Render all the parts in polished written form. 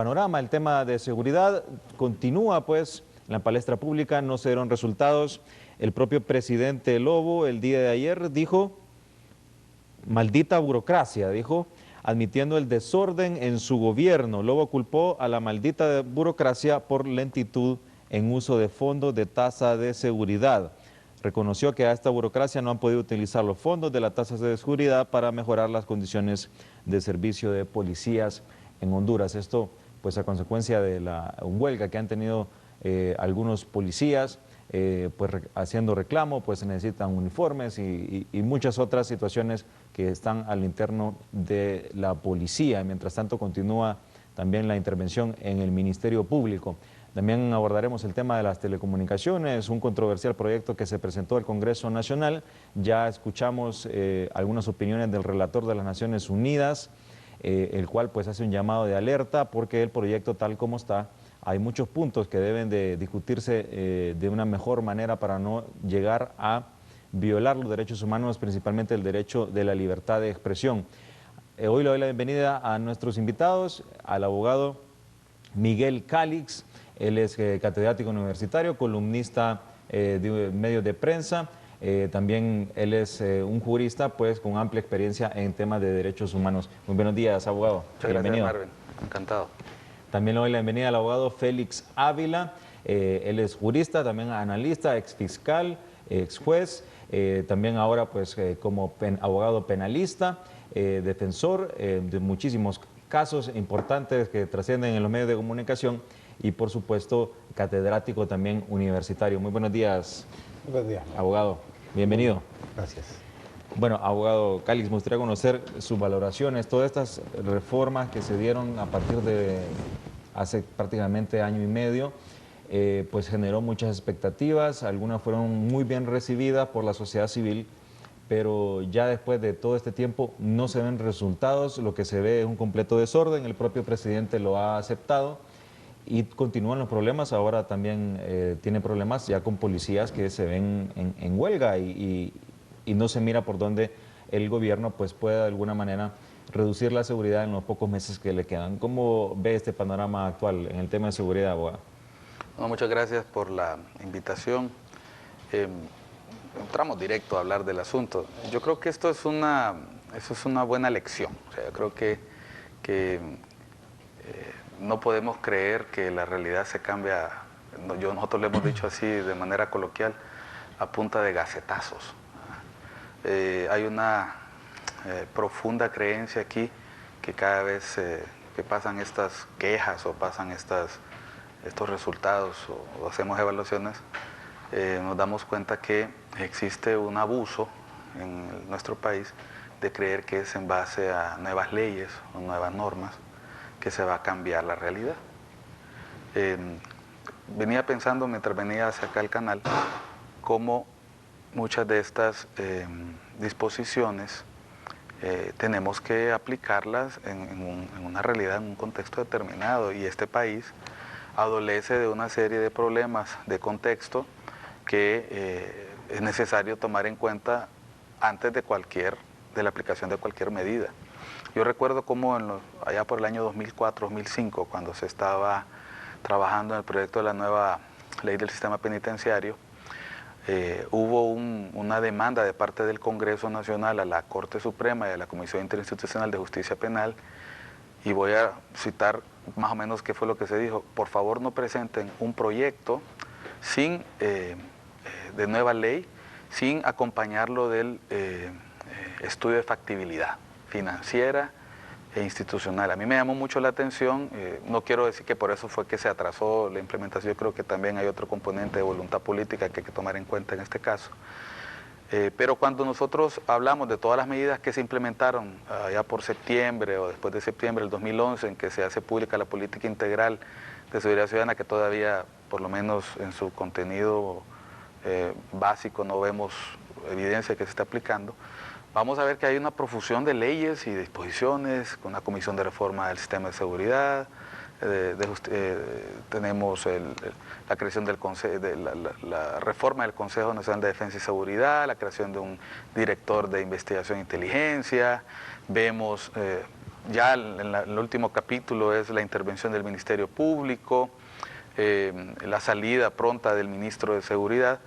Panorama, el tema de seguridad continúa pues en la palestra pública, no se dieron resultados. El propio presidente Lobo el día de ayer dijo, maldita burocracia, dijo, admitiendo el desorden en su gobierno. Lobo culpó a la maldita burocracia por lentitud en uso de fondos de tasa de seguridad. Reconoció que a esta burocracia no han podido utilizar los fondos de la tasa de seguridad para mejorar las condiciones de servicio de policías en Honduras. Esto pues a consecuencia de la huelga que han tenido algunos policías, pues haciendo reclamo, pues se necesitan uniformes y muchas otras situaciones que están al interno de la policía. Mientras tanto continúa también la intervención en el Ministerio Público. También abordaremos el tema de las telecomunicaciones, un controversial proyecto que se presentó al Congreso Nacional. Ya escuchamos algunas opiniones del relator de las Naciones Unidas, el cual pues hace un llamado de alerta porque el proyecto tal como está, hay muchos puntos que deben de discutirse de una mejor manera para no llegar a violar los derechos humanos, principalmente el derecho de la libertad de expresión. Hoy le doy la bienvenida a nuestros invitados, al abogado Miguel Calix. Él es catedrático universitario, columnista de medios de prensa. También él es un jurista pues con amplia experiencia en temas de derechos humanos. Muy buenos días, abogado. Muchas gracias, Marvin. Encantado. También le doy la bienvenida al abogado Félix Ávila. Él es jurista, también analista, ex fiscal, ex juez, también ahora pues como abogado penalista, defensor de muchísimos casos importantes que trascienden en los medios de comunicación y por supuesto catedrático también universitario. Muy buenos días. Buenos días. Abogado, bienvenido. Gracias. Bueno, abogado Calix, me gustaría conocer sus valoraciones, todas estas reformas que se dieron a partir de hace prácticamente año y medio, pues generó muchas expectativas, algunas fueron muy bien recibidas por la sociedad civil, pero ya después de todo este tiempo no se ven resultados, lo que se ve es un completo desorden, el propio presidente lo ha aceptado y continúan los problemas, ahora también tiene problemas ya con policías que se ven en huelga y no se mira por dónde el gobierno pues pueda de alguna manera reducir la seguridad en los pocos meses que le quedan. ¿Cómo ve este panorama actual en el tema de seguridad, abogado? Bueno, muchas gracias por la invitación. Entramos directo a hablar del asunto. Yo creo que eso es una buena lección. O sea, yo creo que no podemos creer que la realidad se cambia, nosotros le hemos dicho así de manera coloquial, a punta de gacetazos. Hay una profunda creencia aquí que cada vez que pasan estas quejas o pasan estos resultados o hacemos evaluaciones, nos damos cuenta que existe un abuso en nuestro país de creer que es en base a nuevas leyes o nuevas normas que se va a cambiar la realidad. Venía pensando mientras venía hacia acá al canal cómo muchas de estas disposiciones tenemos que aplicarlas en una realidad, en un contexto determinado, y este país adolece de una serie de problemas de contexto que es necesario tomar en cuenta antes de la aplicación de cualquier medida. Yo recuerdo cómo allá por el año 2004-2005, cuando se estaba trabajando en el proyecto de la nueva ley del sistema penitenciario, hubo una demanda de parte del Congreso Nacional a la Corte Suprema y a la Comisión Interinstitucional de Justicia Penal, y voy a citar más o menos qué fue lo que se dijo: por favor no presenten un proyecto de nueva ley sin acompañarlo del estudio de factibilidad financiera e institucional. A mí me llamó mucho la atención, no quiero decir que por eso fue que se atrasó la implementación, yo creo que también hay otro componente de voluntad política que hay que tomar en cuenta en este caso. Pero cuando nosotros hablamos de todas las medidas que se implementaron allá por septiembre o después de septiembre del 2011, en que se hace pública la política integral de seguridad ciudadana, que todavía, por lo menos en su contenido básico, no vemos evidencia que se está aplicando, vamos a ver que hay una profusión de leyes y disposiciones, con la Comisión de Reforma del Sistema de Seguridad, tenemos la creación la reforma del Consejo Nacional de Defensa y Seguridad, la creación de un director de investigación e inteligencia, vemos ya el último capítulo es la intervención del Ministerio Público, la salida pronta del Ministro de Seguridad,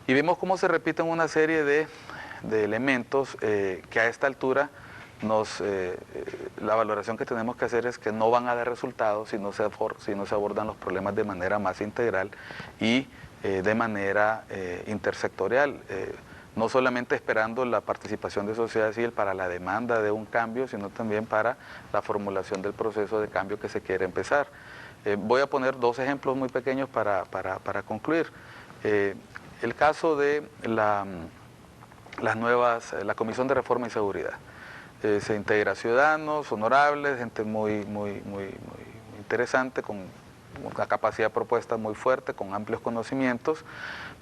y vemos cómo se repiten una serie de elementos que a esta altura la valoración que tenemos que hacer es que no van a dar resultados si no se abordan los problemas de manera más integral y de manera intersectorial. No solamente esperando la participación de sociedad civil para la demanda de un cambio, sino también para la formulación del proceso de cambio que se quiere empezar. Voy a poner dos ejemplos muy pequeños para concluir. El caso de la Comisión de Reforma y Seguridad. Se integra ciudadanos, honorables, gente muy interesante, con una capacidad de propuesta muy fuerte, con amplios conocimientos,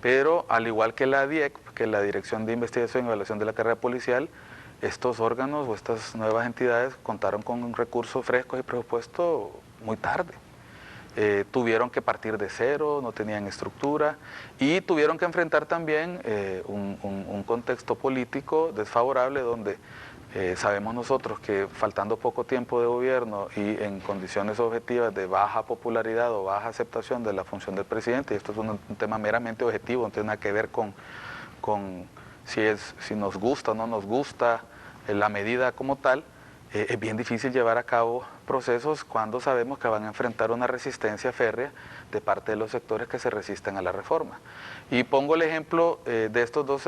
pero al igual que la DIEC, que es la Dirección de Investigación y Evaluación de la Carrera Policial, estos órganos o estas nuevas entidades contaron con un recurso fresco y presupuesto muy tarde. Tuvieron que partir de cero, no tenían estructura y tuvieron que enfrentar también un contexto político desfavorable donde sabemos nosotros que faltando poco tiempo de gobierno y en condiciones objetivas de baja popularidad o baja aceptación de la función del presidente, y esto es un tema meramente objetivo, no tiene nada que ver con si nos gusta o no nos gusta la medida como tal, es bien difícil llevar a cabo procesos cuando sabemos que van a enfrentar una resistencia férrea de parte de los sectores que se resisten a la reforma. Y pongo el ejemplo de estos dos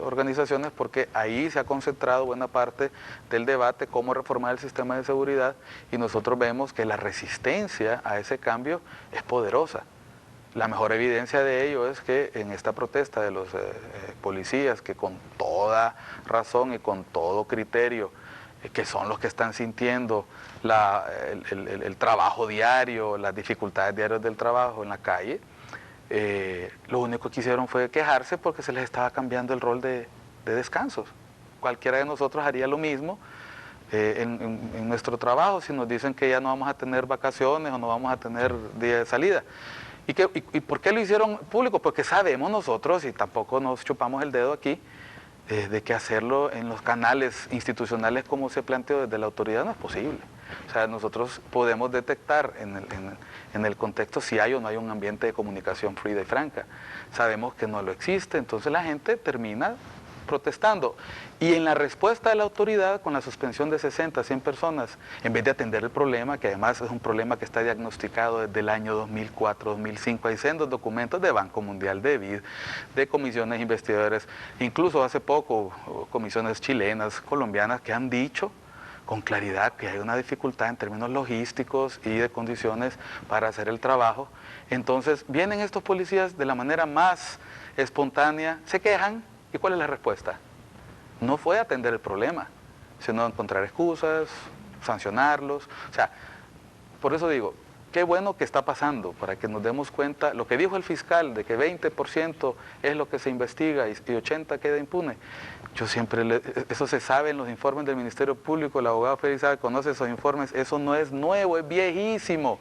organizaciones porque ahí se ha concentrado buena parte del debate cómo reformar el sistema de seguridad y nosotros vemos que la resistencia a ese cambio es poderosa. La mejor evidencia de ello es que en esta protesta de los policías, que con toda razón y con todo criterio, que son los que están sintiendo el trabajo diario, las dificultades diarias del trabajo en la calle, lo único que hicieron fue quejarse porque se les estaba cambiando el rol de descansos. Cualquiera de nosotros haría lo mismo en nuestro trabajo si nos dicen que ya no vamos a tener vacaciones o no vamos a tener día de salida. ¿Y por qué lo hicieron público? Porque sabemos nosotros, y tampoco nos chupamos el dedo aquí, de que hacerlo en los canales institucionales como se planteó desde la autoridad no es posible. O sea, nosotros podemos detectar en el contexto si hay o no hay un ambiente de comunicación fluida y franca. Sabemos que no lo existe, entonces la gente termina protestando. Y en la respuesta de la autoridad, con la suspensión de 60, 100 personas, en vez de atender el problema, que además es un problema que está diagnosticado desde el año 2004, 2005, hay sendos documentos de Banco Mundial, de BID, de comisiones investigadoras, incluso hace poco comisiones chilenas, colombianas, que han dicho con claridad que hay una dificultad en términos logísticos y de condiciones para hacer el trabajo. Entonces vienen estos policías de la manera más espontánea, se quejan. ¿Y cuál es la respuesta? No fue atender el problema, sino encontrar excusas, sancionarlos. O sea, por eso digo, qué bueno que está pasando, para que nos demos cuenta, lo que dijo el fiscal, de que 20% es lo que se investiga y 80% queda impune. Yo siempre, eso se sabe en los informes del Ministerio Público, el abogado Félix sabe, conoce esos informes, eso no es nuevo, es viejísimo.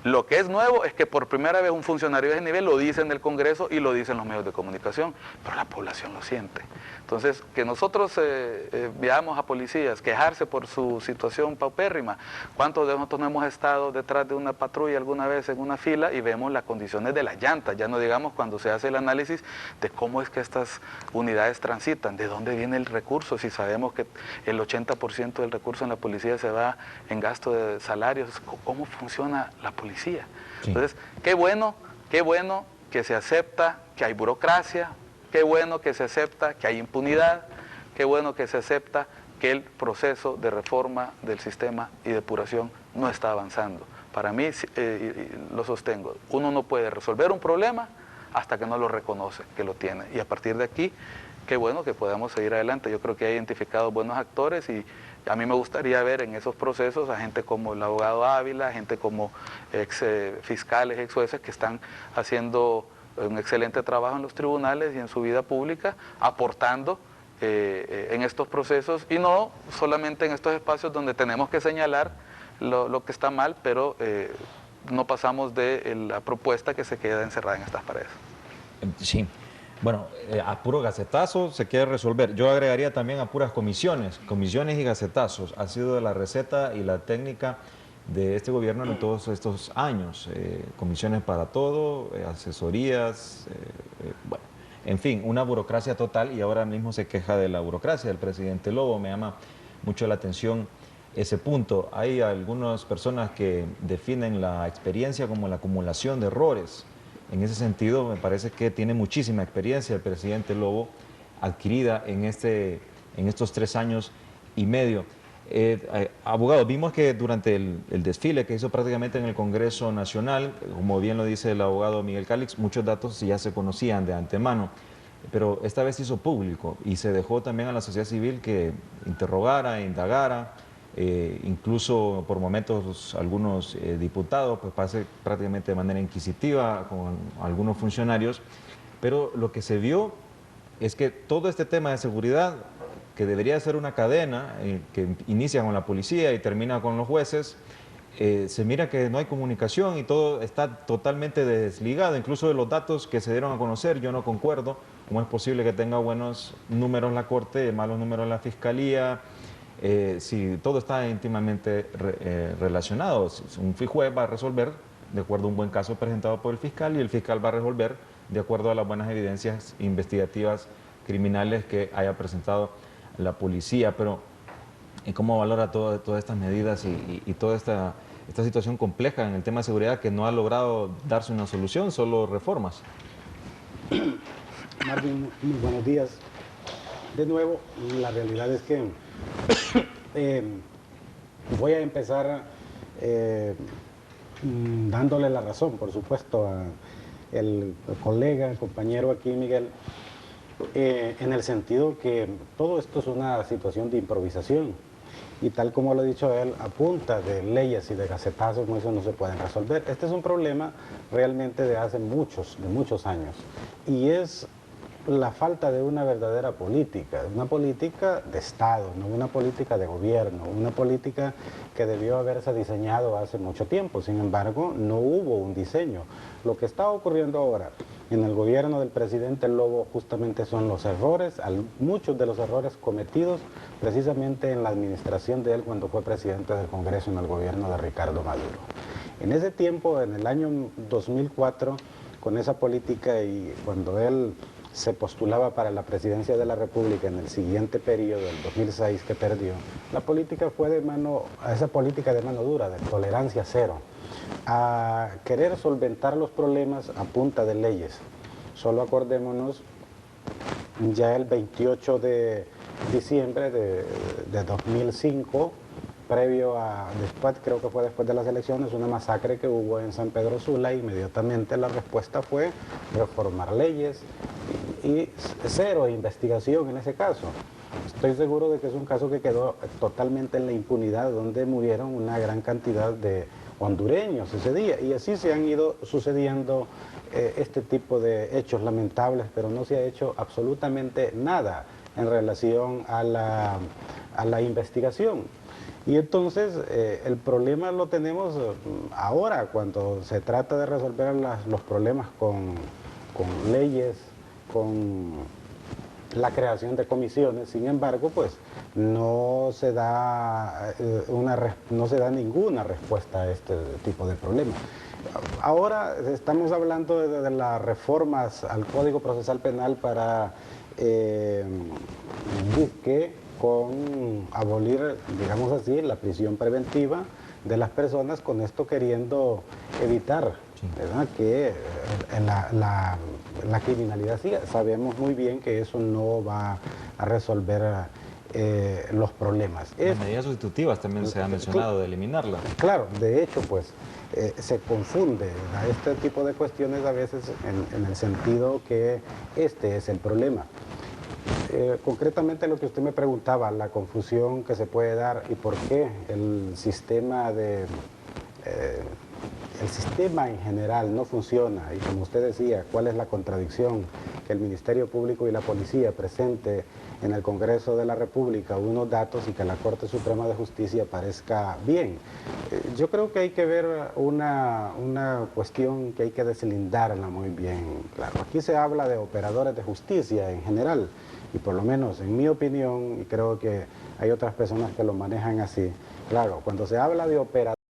Lo que es nuevo es que por primera vez un funcionario de ese nivel lo dice en el Congreso y lo dicen los medios de comunicación, pero la población lo siente. Entonces, que nosotros veamos a policías quejarse por su situación paupérrima. ¿Cuántos de nosotros no hemos estado detrás de una patrulla alguna vez en una fila y vemos las condiciones de las llantas? Ya no digamos cuando se hace el análisis de cómo es que estas unidades transitan, de dónde viene el recurso, si sabemos que el 80% del recurso en la policía se va en gasto de salarios, ¿cómo funciona la policía? Sí. Entonces, qué bueno que se acepta que hay burocracia, qué bueno que se acepta que hay impunidad, qué bueno que se acepta que el proceso de reforma del sistema y depuración no está avanzando. Para mí, lo sostengo, uno no puede resolver un problema hasta que no lo reconoce que lo tiene. Y a partir de aquí, qué bueno que podamos seguir adelante. Yo creo que he identificado buenos actores y a mí me gustaría ver en esos procesos a gente como el abogado Ávila, gente como ex fiscales, ex jueces que están haciendo un excelente trabajo en los tribunales y en su vida pública, aportando en estos procesos y no solamente en estos espacios donde tenemos que señalar lo que está mal, pero no pasamos de la propuesta que se queda encerrada en estas paredes. Sí. Bueno, a puro gacetazo se quiere resolver. Yo agregaría también a puras comisiones y gacetazos. Ha sido la receta y la técnica de este gobierno en todos estos años. Comisiones para todo, asesorías, bueno, en fin, una burocracia total, y ahora mismo se queja de la burocracia del presidente Lobo. Me llama mucho la atención ese punto. Hay algunas personas que definen la experiencia como la acumulación de errores. En ese sentido, me parece que tiene muchísima experiencia el presidente Lobo adquirida en estos 3 años y medio. Abogado, vimos que durante el desfile que hizo prácticamente en el Congreso Nacional, como bien lo dice el abogado Miguel Calix, muchos datos ya se conocían de antemano, pero esta vez se hizo público y se dejó también a la sociedad civil que interrogara, indagara, incluso por momentos algunos diputados pues pase prácticamente de manera inquisitiva con algunos funcionarios, pero lo que se vio es que todo este tema de seguridad, que debería ser una cadena que inicia con la policía y termina con los jueces, se mira que no hay comunicación y todo está totalmente desligado, incluso de los datos que se dieron a conocer. Yo no concuerdo. ¿Cómo es posible que tenga buenos números la Corte, malos números la Fiscalía? Si todo está íntimamente relacionado. Un juez va a resolver de acuerdo a un buen caso presentado por el fiscal, y el fiscal va a resolver de acuerdo a las buenas evidencias investigativas criminales que haya presentado la policía. Pero ¿cómo valora todas estas medidas y toda esta situación compleja en el tema de seguridad que no ha logrado darse una solución, solo reformas? Marvin, muy buenos días. De nuevo, la realidad es que voy a empezar dándole la razón, por supuesto, al colega, compañero aquí, Miguel, en el sentido que todo esto es una situación de improvisación. Y tal como lo ha dicho él, a punta de leyes y de gacetazos, eso no se pueden resolver. Este es un problema realmente de hace muchos años. Y es la falta de una verdadera política, una política de Estado, no una política de gobierno, una política que debió haberse diseñado hace mucho tiempo. Sin embargo, no hubo un diseño. Lo que está ocurriendo ahora en el gobierno del presidente Lobo justamente son los errores, muchos de los errores cometidos precisamente en la administración de él cuando fue presidente del Congreso en el gobierno de Ricardo Maduro. En ese tiempo, en el año 2004, con esa política y cuando él se postulaba para la presidencia de la República en el siguiente periodo, el 2006 que perdió, la política fue esa política de mano dura, de tolerancia cero, a querer solventar los problemas a punta de leyes. Solo acordémonos, ya el 28 de diciembre de 2005, creo que fue después de las elecciones, una masacre que hubo en San Pedro Sula, inmediatamente la respuesta fue reformar leyes y cero investigación en ese caso. Estoy seguro de que es un caso que quedó totalmente en la impunidad, donde murieron una gran cantidad de hondureños ese día, y así se han ido sucediendo este tipo de hechos lamentables, pero no se ha hecho absolutamente nada en relación a la investigación. Y entonces el problema lo tenemos ahora, cuando se trata de resolver los problemas con leyes, con la creación de comisiones. Sin embargo, pues no se da ninguna respuesta a este tipo de problemas. Ahora estamos hablando de las reformas al Código Procesal Penal para con abolir, digamos así, la prisión preventiva de las personas, con esto queriendo evitar, ¿verdad?, que la criminalidad siga. Sabemos muy bien que eso no va a resolver los problemas. Las medidas sustitutivas también se ha mencionado, de eliminarlas. Claro, de hecho, pues se confunde este tipo de cuestiones a veces en el sentido que este es el problema. Concretamente lo que usted me preguntaba, la confusión que se puede dar y por qué el sistema en general no funciona, y como usted decía, cuál es la contradicción que el Ministerio Público y la Policía presente en el Congreso de la República unos datos y que la Corte Suprema de Justicia parezca bien. Yo creo que hay que ver una cuestión que hay que deslindarla muy bien. Claro, aquí se habla de operadores de justicia en general, y por lo menos en mi opinión, y creo que hay otras personas que lo manejan así. Claro, cuando se habla de operadores